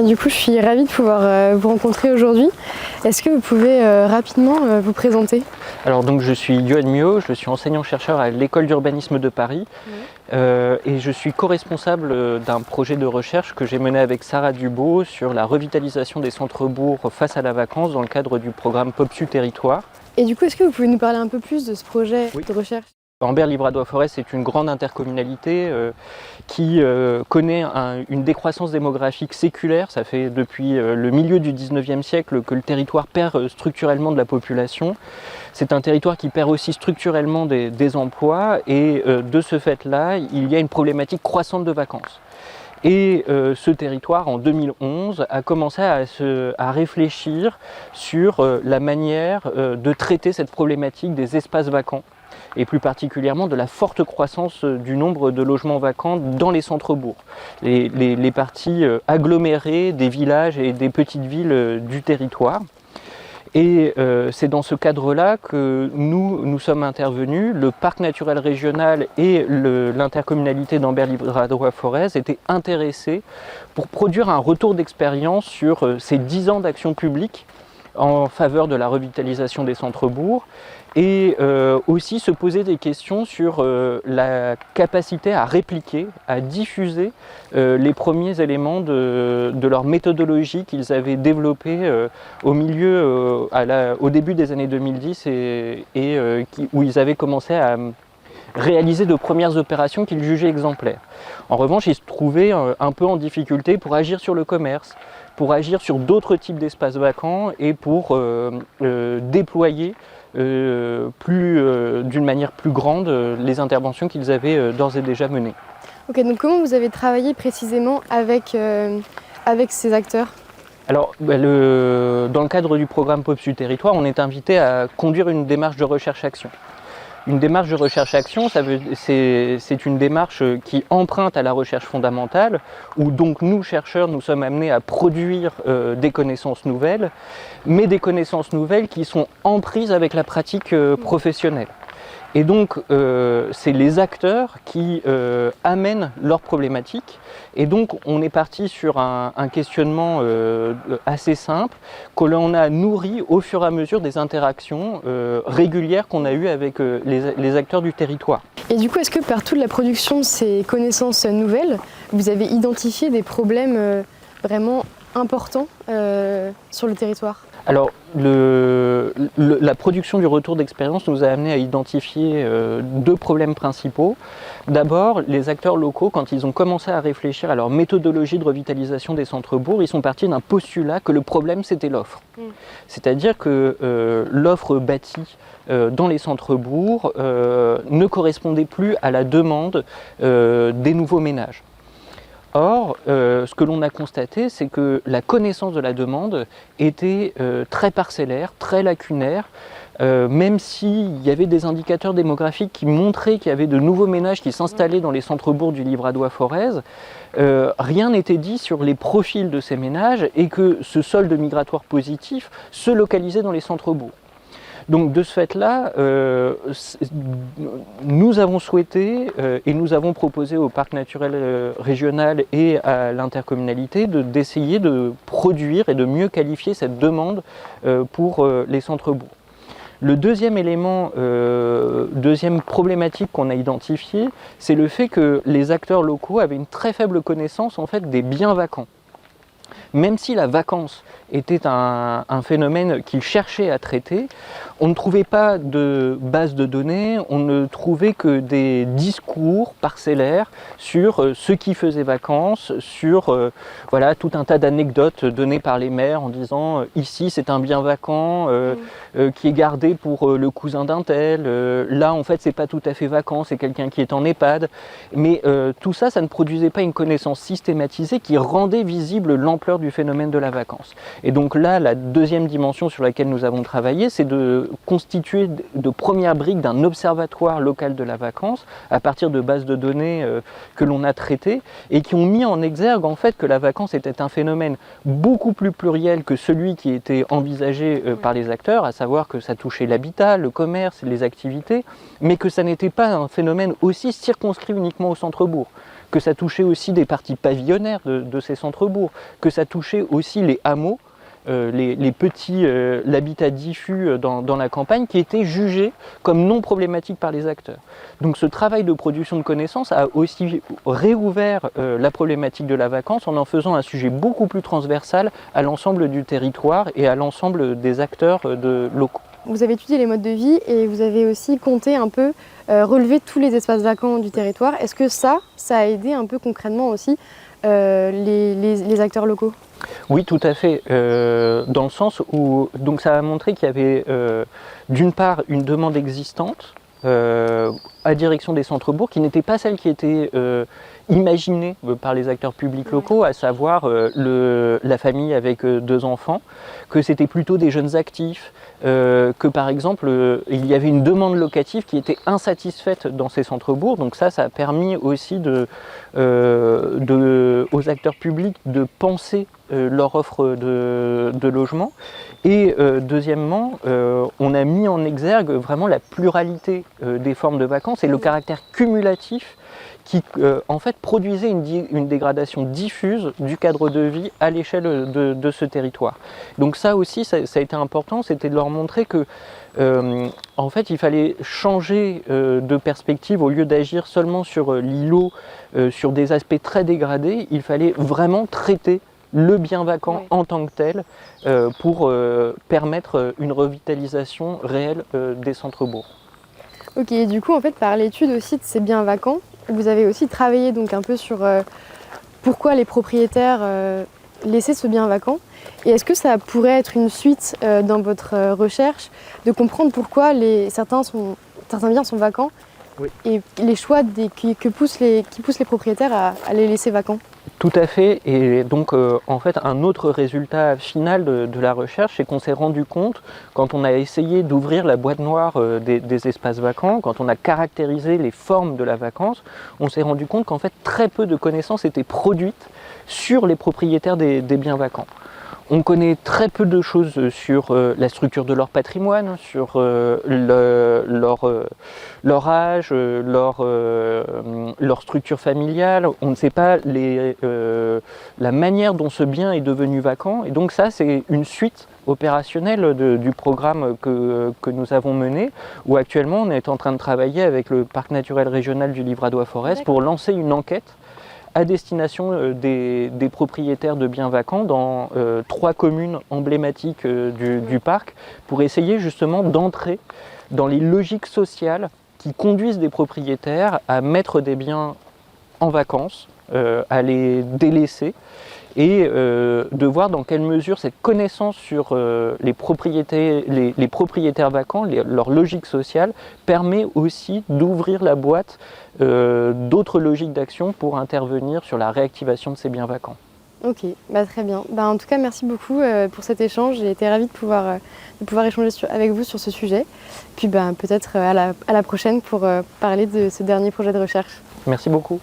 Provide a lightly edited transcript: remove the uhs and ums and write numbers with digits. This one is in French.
du coup, je suis ravie de pouvoir vous rencontrer aujourd'hui. Est-ce que vous pouvez rapidement vous présenter? Alors donc je suis Yoann Miot, je suis enseignant-chercheur à l'École d'urbanisme de Paris et je suis co-responsable d'un projet de recherche que j'ai mené avec Sarah Dubo sur la revitalisation des centres-bourgs face à la vacance dans le cadre du programme POPSU Territoire. Et du coup, est-ce que vous pouvez nous parler un peu plus de ce projet de recherche? Ambert-Livradois-Forez, c'est une grande intercommunalité qui connaît une décroissance démographique séculaire. Ça fait depuis le milieu du 19e siècle que le territoire perd structurellement de la population. C'est un territoire qui perd aussi structurellement des emplois et de ce fait-là, il y a une problématique croissante de vacances. Et ce territoire, en 2011, a commencé à réfléchir sur la manière de traiter cette problématique des espaces vacants, et plus particulièrement de la forte croissance du nombre de logements vacants dans les centres-bourgs, les parties agglomérées des villages et des petites villes du territoire. Et c'est dans ce cadre-là que nous sommes intervenus. Le parc naturel régional et l'intercommunalité d'Ambert-Livradois-Forez étaient intéressés pour produire un retour d'expérience sur ces 10 ans d'action publique en faveur de la revitalisation des centres-bourgs et aussi se poser des questions sur la capacité à répliquer, à diffuser les premiers éléments de leur méthodologie qu'ils avaient développée au début des années 2010 où ils avaient commencé à réaliser de premières opérations qu'ils jugeaient exemplaires. En revanche, ils se trouvaient un peu en difficulté pour agir sur le commerce, pour agir sur d'autres types d'espaces vacants et pour déployer d'une manière plus grande les interventions qu'ils avaient d'ores et déjà menées. Ok, donc comment vous avez travaillé précisément avec ces acteurs? Alors, dans le cadre du programme POPSU Territoire, on est invité à conduire une démarche de recherche-action. Une démarche de recherche-action, c'est une démarche qui emprunte à la recherche fondamentale, où donc nous, chercheurs, nous sommes amenés à produire des connaissances nouvelles, mais des connaissances nouvelles qui sont en prise avec la pratique professionnelle. Et donc, c'est les acteurs qui amènent leurs problématiques. Et donc, on est parti sur un questionnement assez simple, que l'on a nourri au fur et à mesure des interactions régulières qu'on a eues avec les acteurs du territoire. Et du coup, est-ce que par toute la production de ces connaissances nouvelles, vous avez identifié des problèmes vraiment importants sur le territoire? Alors, la production du retour d'expérience nous a amené à identifier deux problèmes principaux. D'abord, les acteurs locaux, quand ils ont commencé à réfléchir à leur méthodologie de revitalisation des centres-bourgs, ils sont partis d'un postulat que le problème c'était l'offre. C'est-à-dire que l'offre bâtie dans les centres-bourgs ne correspondait plus à la demande des nouveaux ménages. Or, ce que l'on a constaté, c'est que la connaissance de la demande était très parcellaire, très lacunaire, même s'il y avait des indicateurs démographiques qui montraient qu'il y avait de nouveaux ménages qui s'installaient dans les centres-bourgs du Livradois-Forez, rien n'était dit sur les profils de ces ménages et que ce solde migratoire positif se localisait dans les centres-bourgs. Donc de ce fait-là, nous avons souhaité et nous avons proposé au parc naturel régional et à l'intercommunalité d'essayer de produire et de mieux qualifier cette demande pour les centres-bourgs. Le deuxième élément, deuxième problématique qu'on a identifiée, c'est le fait que les acteurs locaux avaient une très faible connaissance en fait des biens vacants. Même si la vacance était un phénomène qu'ils cherchaient à traiter, on ne trouvait pas de base de données, on ne trouvait que des discours parcellaires sur ce qui faisait vacance, sur voilà, tout un tas d'anecdotes données par les maires en disant ici c'est un bien vacant qui est gardé pour le cousin d'un tel, là en fait c'est pas tout à fait vacant, c'est quelqu'un qui est en EHPAD. Mais tout ça, ça ne produisait pas une connaissance systématisée qui rendait visible l'ampleur du phénomène de la vacance. Et donc là, la deuxième dimension sur laquelle nous avons travaillé, c'est de constituer de premières briques d'un observatoire local de la vacance à partir de bases de données que l'on a traitées et qui ont mis en exergue en fait que la vacance était un phénomène beaucoup plus pluriel que celui qui était envisagé par les acteurs, à savoir que ça touchait l'habitat, le commerce, les activités, mais que ça n'était pas un phénomène aussi circonscrit uniquement au centre-bourg, que ça touchait aussi des parties pavillonnaires de ces centres-bourgs, que ça touchait aussi les hameaux, les petits, l'habitat diffus dans la campagne qui était jugé comme non problématique par les acteurs. Donc ce travail de production de connaissances a aussi réouvert la problématique de la vacance en faisant un sujet beaucoup plus transversal à l'ensemble du territoire et à l'ensemble des acteurs locaux. Vous avez étudié les modes de vie et vous avez aussi compté un peu, relever tous les espaces vacants du territoire. Est-ce que ça a aidé un peu concrètement aussi les acteurs locaux? Oui, tout à fait. Dans le sens où donc ça a montré qu'il y avait d'une part une demande existante à direction des centres-bourgs qui n'était pas celle qui était imaginée par les acteurs publics locaux, à savoir la famille avec 2 enfants, que c'était plutôt des jeunes actifs, que par exemple il y avait une demande locative qui était insatisfaite dans ces centres-bourgs. Donc ça a permis aussi aux acteurs publics de penser leur offre de logement. Et deuxièmement, on a mis en exergue vraiment la pluralité des formes de vacances et le caractère cumulatif qui en fait produisait une dégradation diffuse du cadre de vie à l'échelle de ce territoire. Donc ça aussi, ça a été important, c'était de leur montrer que en fait il fallait changer de perspective. Au lieu d'agir seulement sur l'îlot, sur des aspects très dégradés, il fallait vraiment traiter le bien vacant en tant que tel pour permettre une revitalisation réelle des centres-bourgs. Ok, du coup en fait par l'étude aussi de ces biens vacants, vous avez aussi travaillé donc un peu sur pourquoi les propriétaires laissaient ce bien vacant. Et est-ce que ça pourrait être une suite dans votre recherche de comprendre pourquoi certains biens sont vacants et les choix qui poussent les propriétaires à les laisser vacants? Tout à fait, et donc en fait un autre résultat final de la recherche, c'est qu'on s'est rendu compte, quand on a essayé d'ouvrir la boîte noire des espaces vacants, quand on a caractérisé les formes de la vacance, on s'est rendu compte qu'en fait très peu de connaissances étaient produites sur les propriétaires des biens vacants. On connaît très peu de choses sur la structure de leur patrimoine, sur leur âge, leur structure familiale. On ne sait pas la manière dont ce bien est devenu vacant. Et donc ça, c'est une suite opérationnelle du programme que nous avons mené, où actuellement on est en train de travailler avec le Parc naturel régional du Livradois-Forez pour lancer une enquête à destination des propriétaires de biens vacants dans 3 communes emblématiques du parc, pour essayer justement d'entrer dans les logiques sociales qui conduisent des propriétaires à mettre des biens en vacances, à les délaisser, et de voir dans quelle mesure cette connaissance sur les propriétaires vacants, leur logique sociale, permet aussi d'ouvrir la boîte d'autres logiques d'action pour intervenir sur la réactivation de ces biens vacants. Ok, très bien. En tout cas, merci beaucoup pour cet échange. J'ai été ravie de pouvoir échanger avec vous sur ce sujet. Puis peut-être à la prochaine pour parler de ce dernier projet de recherche. Merci beaucoup.